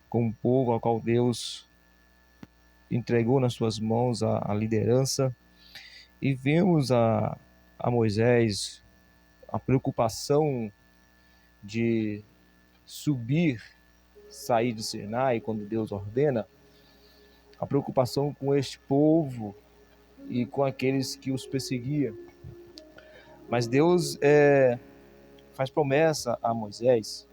com o povo ao qual Deus entregou nas suas mãos a liderança, e vemos a Moisés a preocupação de subir, sair de Sinai quando Deus ordena, a preocupação com este povo e com aqueles que os perseguiam. Mas Deus faz promessa a Moisés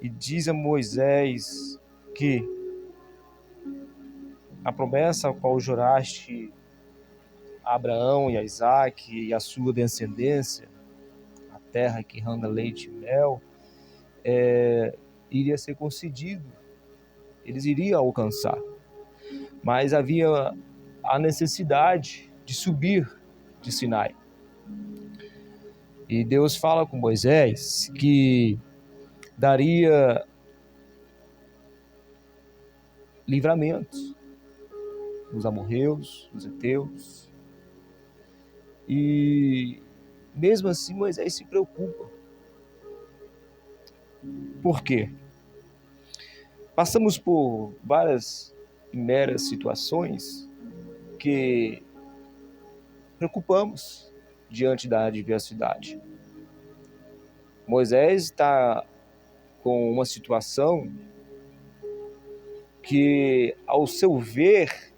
e diz a Moisés que a promessa a qual juraste a Abraão e a Isaque e a sua descendência, a terra que randa leite e mel, iria ser concedido, eles iriam alcançar. Mas havia a necessidade de subir de Sinai. E Deus fala com Moisés que daria livramentos os amorreus, os heteus. E mesmo assim Moisés se preocupa. Por quê? Passamos por várias e meras situações que preocupamos diante da adversidade. Moisés está com uma situação que, ao seu ver,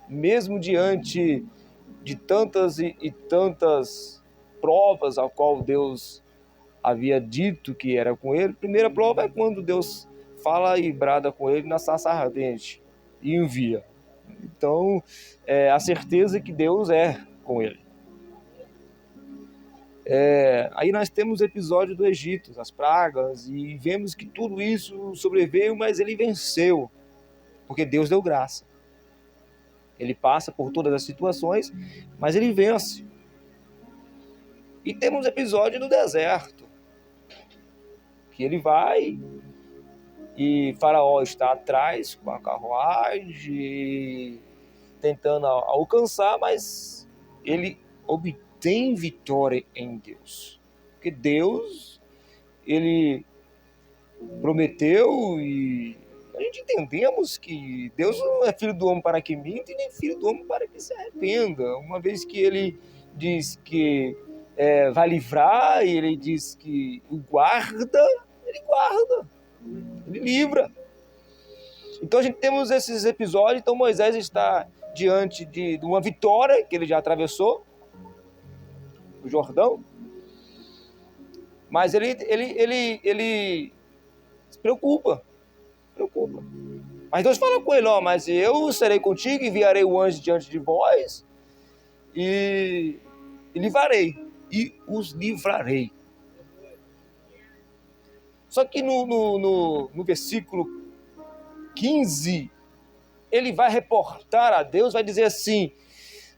mesmo diante de tantas e tantas provas ao qual Deus havia dito que era com ele, a primeira prova é quando Deus fala e brada com ele na sarça ardente e envia. Então, a certeza que Deus é com ele. Aí nós temos o episódio do Egito, as pragas, e vemos que tudo isso sobreveio, mas ele venceu, porque Deus deu graça. Ele passa por todas as situações, mas ele vence. E temos o episódio do deserto, que ele vai e Faraó está atrás com a carruagem, tentando alcançar, mas ele obtém vitória em Deus. Porque Deus, ele prometeu, e a gente entendemos que Deus não é filho do homem para que minta e nem filho do homem para que se arrependa. Uma vez que ele diz que vai livrar, e ele diz que o guarda, ele guarda, ele livra. Então a gente temos esses episódios. Então Moisés está diante de uma vitória que ele já atravessou o Jordão, mas ele se preocupa. Mas Deus fala com ele: mas eu serei contigo, enviarei o anjo diante de vós e os livrarei. Só que no versículo 15, ele vai reportar a Deus, vai dizer assim: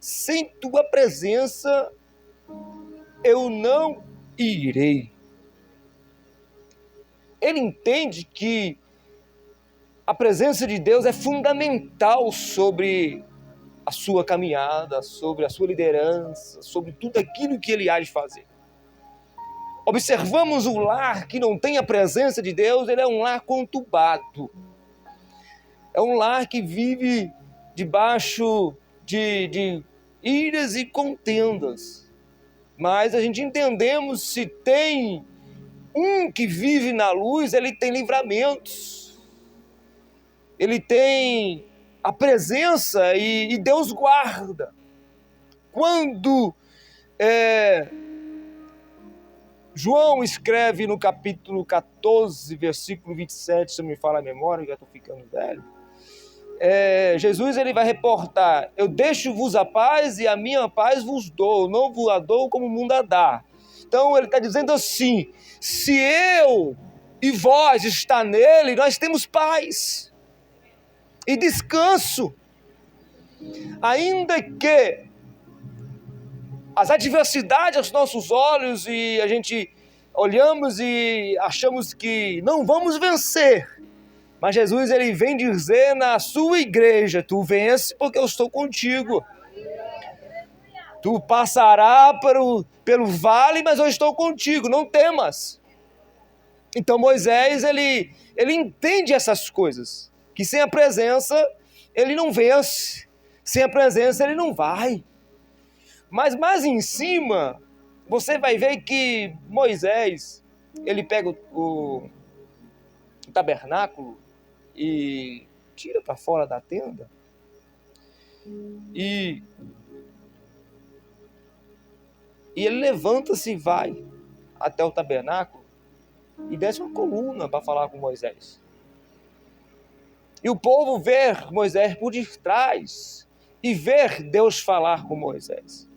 sem tua presença eu não irei. Ele entende que a presença de Deus é fundamental sobre a sua caminhada, sobre a sua liderança, sobre tudo aquilo que ele há de fazer. Observamos o lar que não tem a presença de Deus, ele é um lar conturbado. É um lar que vive debaixo de iras e contendas. Mas a gente entendemos, se tem um que vive na luz, ele tem livramentos. Ele tem a presença e Deus guarda. Quando João escreve no capítulo 14, versículo 27, se não me falha a memória, já estou ficando velho, Jesus ele vai reportar: eu deixo-vos a paz e a minha paz vos dou, não vos a dou como o mundo a dá. Então ele está dizendo assim: se eu e vós está nele, nós temos paz e descanso. Ainda que as adversidades aos nossos olhos, e a gente olhamos e achamos que não vamos vencer, mas Jesus ele vem dizer na sua igreja: tu vence porque eu estou contigo. Tu passará pelo vale, mas eu estou contigo, não temas. Então Moisés, ele entende essas coisas, que sem a presença ele não vence, sem a presença ele não vai. Mas mais em cima, você vai ver que Moisés, ele pega o tabernáculo e tira para fora da tenda, e ele levanta-se e vai até o tabernáculo e desce uma coluna para falar com Moisés. E o povo vê Moisés por detrás e vê Deus falar com Moisés.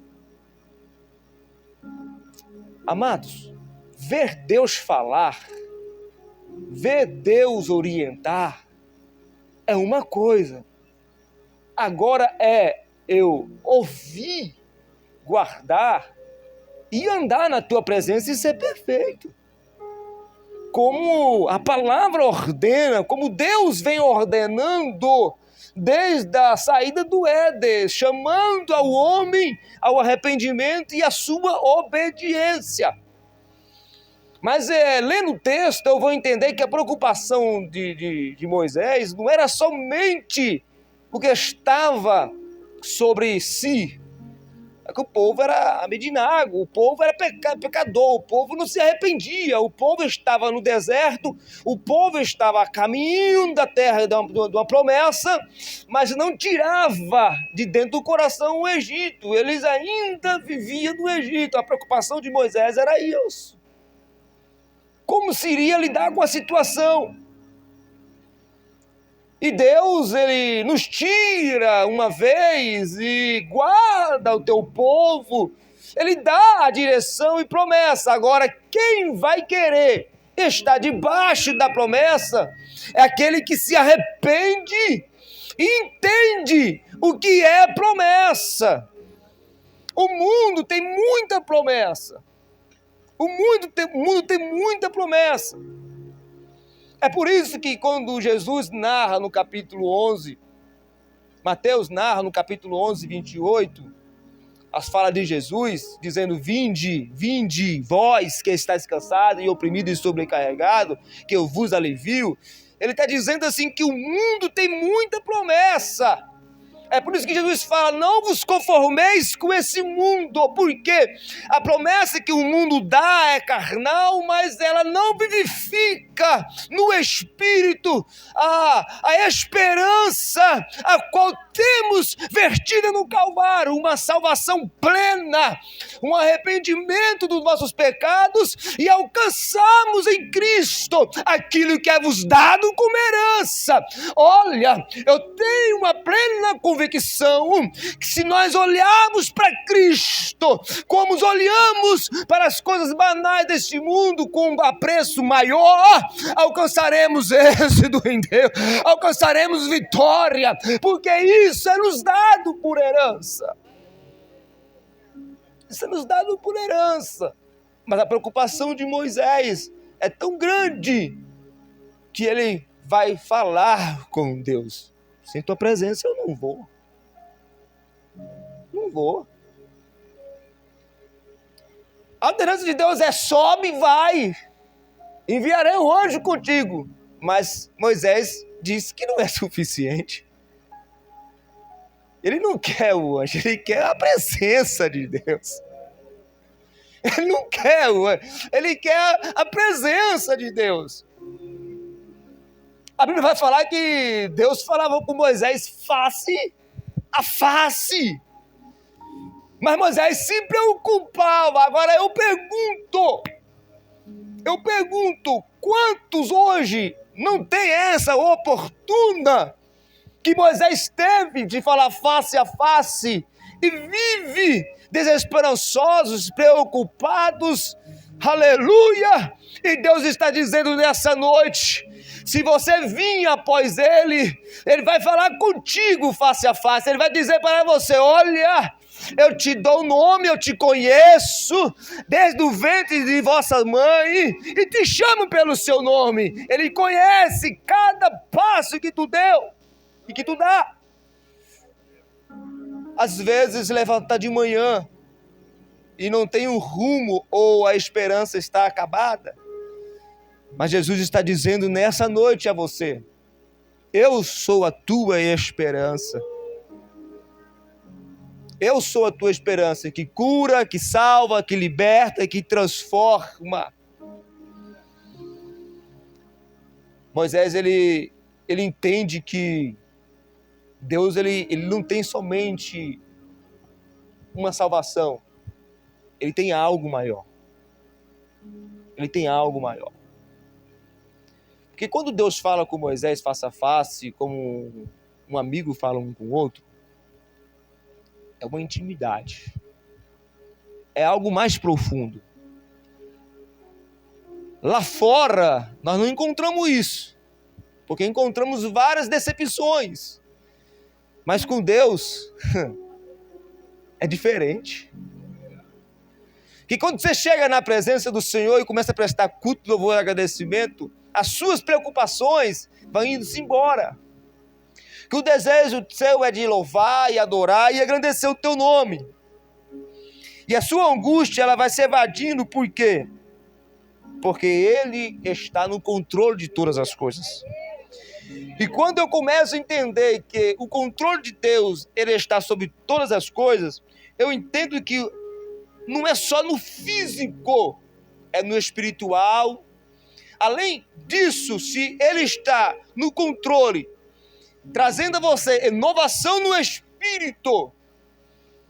Amados, ver Deus falar, ver Deus orientar é uma coisa. Agora é eu ouvir, guardar e andar na tua presença e ser perfeito. Como a palavra ordena, como Deus vem ordenando desde a saída do Éden, chamando ao homem ao arrependimento e à sua obediência. Mas lendo o texto, eu vou entender que a preocupação de Moisés não era somente o que estava sobre si. É que o povo era amedinago, o povo era pecador, o povo não se arrependia, o povo estava no deserto, o povo estava a caminho da terra de uma promessa, mas não tirava de dentro do coração o Egito, eles ainda viviam no Egito. A preocupação de Moisés era isso. Como se iria lidar com a situação? E Deus, ele nos tira uma vez e guarda o teu povo. Ele dá a direção e promessa. Agora, quem vai querer estar debaixo da promessa é aquele que se arrepende e entende o que é promessa. O mundo tem muita promessa. O mundo tem muita promessa. É por isso que quando Jesus narra no capítulo 11, Mateus narra no capítulo 11, 28, as falas de Jesus, dizendo: vinde, vinde, vós que estáis cansados e oprimidos e sobrecarregados, que eu vos alivio. Ele está dizendo assim que o mundo tem muita promessa. É por isso que Jesus fala: não vos conformeis com esse mundo, porque a promessa que o mundo dá é carnal, mas ela não vivifica no Espírito a esperança a qual temos vertida no Calvário, uma salvação plena, um arrependimento dos nossos pecados e alcançamos em Cristo aquilo que é vos dado como herança. Olha, eu tenho uma plena convicção que se nós olharmos para Cristo, como olhamos para as coisas banais deste mundo com um apreço maior, alcançaremos êxito em Deus, alcançaremos vitória, porque isso é nos dado por herança. Isso é nos dado por herança. Mas a preocupação de Moisés é tão grande que ele vai falar com Deus. Sem tua presença eu não vou. Não vou. A ordenança de Deus é: sobe e vai. Enviarei um anjo contigo. Mas Moisés disse que não é suficiente. Ele não quer o anjo, ele quer a presença de Deus. Ele não quer o anjo, ele quer a presença de Deus. A Bíblia vai falar que Deus falava com Moisés face a face. Mas Moisés se preocupava. Agora eu pergunto, quantos hoje não tem essa oportuna que Moisés teve de falar face a face e vive desesperançosos, preocupados? Aleluia! E Deus está dizendo nessa noite: se você vir após Ele vai falar contigo face a face. Ele vai dizer para você: olha, eu te dou o nome, eu te conheço desde o ventre de vossa mãe e te chamo pelo seu nome. Ele conhece cada passo que tu deu e que tu dá. Às vezes levanta de manhã e não tem um rumo, ou a esperança está acabada. Mas Jesus está dizendo nessa noite a você: eu sou a tua esperança. Eu sou a tua esperança, que cura, que salva, que liberta, que transforma. Moisés, ele entende que Deus, ele não tem somente uma salvação. Ele tem algo maior. Ele tem algo maior. Porque quando Deus fala com Moisés face a face, como um amigo fala um com o outro, é uma intimidade. É algo mais profundo. Lá fora, nós não encontramos isso. Porque encontramos várias decepções. Mas com Deus, é diferente. Que quando você chega na presença do Senhor e começa a prestar culto, louvor e agradecimento, as suas preocupações vão indo-se embora. Que o desejo seu é de louvar e adorar e agradecer o teu nome. E a sua angústia, ela vai se evadindo, por quê? Porque Ele está no controle de todas as coisas. E quando eu começo a entender que o controle de Deus, Ele está sobre todas as coisas, eu entendo que não é só no físico, é no espiritual. Além disso, se Ele está no controle, trazendo a você inovação no espírito,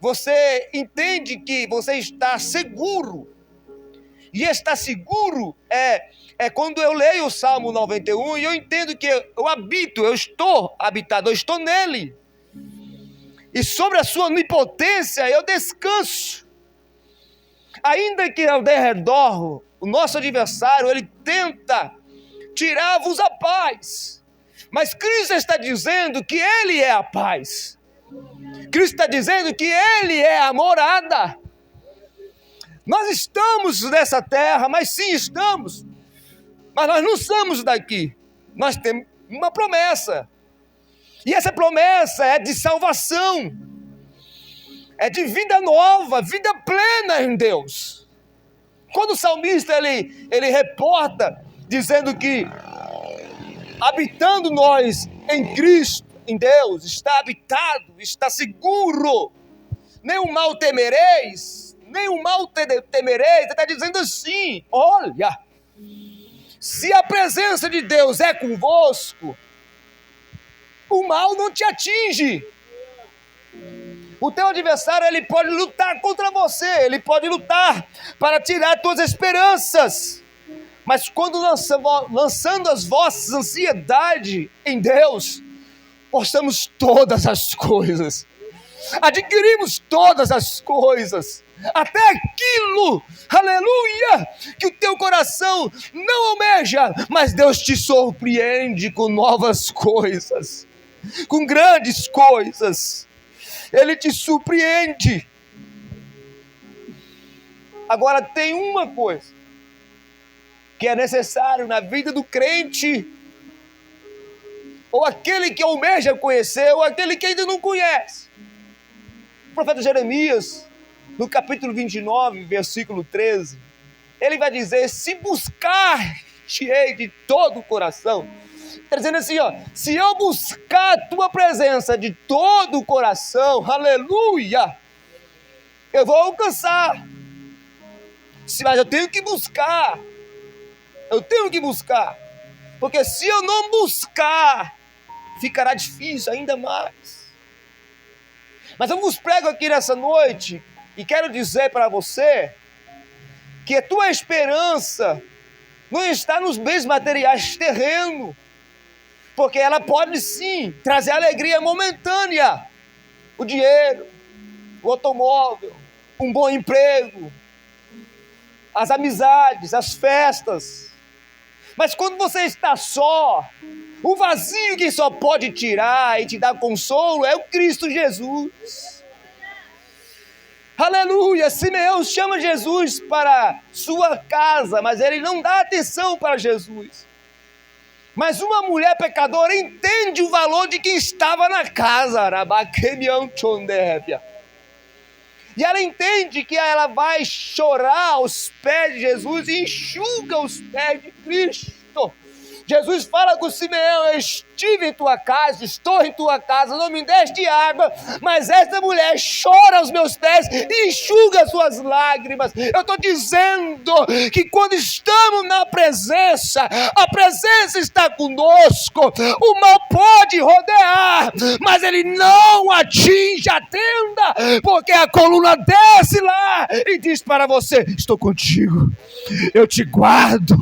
você entende que você está seguro. E estar seguro é quando eu leio o Salmo 91 e eu entendo que eu estou habitado, eu estou nele. E sobre a sua onipotência eu descanso. Ainda que ao derredor, o nosso adversário, ele tenta tirar-vos a paz. Mas Cristo está dizendo que Ele é a paz. Cristo está dizendo que Ele é a morada. Nós estamos nessa terra, mas sim estamos. Mas nós não somos daqui. Nós temos uma promessa. E essa promessa é de salvação. É de vida nova, vida plena em Deus. Quando o salmista ele reporta dizendo que habitando nós em Cristo, em Deus, está habitado, está seguro, nenhum mal temereis, nenhum mal temereis. Ele está dizendo assim: olha, se a presença de Deus é convosco, o mal não te atinge. O teu adversário, ele pode lutar contra você, ele pode lutar para tirar tuas esperanças. Mas quando lançando as vossas ansiedades em Deus, possamos todas as coisas, adquirimos todas as coisas, até aquilo, aleluia, que o teu coração não almeja, mas Deus te surpreende com novas coisas, com grandes coisas. Ele te surpreende. Agora tem uma coisa que é necessário na vida do crente, ou aquele que almeja conhecer, ou aquele que ainda não conhece. O profeta Jeremias, no capítulo 29, versículo 13, ele vai dizer: se buscar-te-ei de todo o coração. Está dizendo assim, ó, se eu buscar a tua presença de todo o coração, aleluia, eu vou alcançar. Mas eu tenho que buscar. Porque se eu não buscar, ficará difícil ainda mais. Mas eu vos prego aqui nessa noite, e quero dizer para você, que a tua esperança não está nos bens materiais terrenos, porque ela pode sim trazer alegria momentânea. O dinheiro, o automóvel, um bom emprego, as amizades, as festas. Mas quando você está só, o vazio que só pode tirar e te dar consolo é o Cristo Jesus. Aleluia! Simeão chama Jesus para sua casa, mas ele não dá atenção para Jesus. Mas uma mulher pecadora entende o valor de quem estava na casa. E ela entende que ela vai chorar aos pés de Jesus e enxuga os pés de Cristo. Jesus fala com Simeão: eu estive em tua casa, estou em tua casa, não me deste água, mas esta mulher chora aos meus pés e enxuga as suas lágrimas. Eu estou dizendo que quando estamos na presença, a presença está conosco. O mal pode rodear, mas ele não atinge a tenda, porque a coluna desce lá e diz para você: estou contigo, eu te guardo.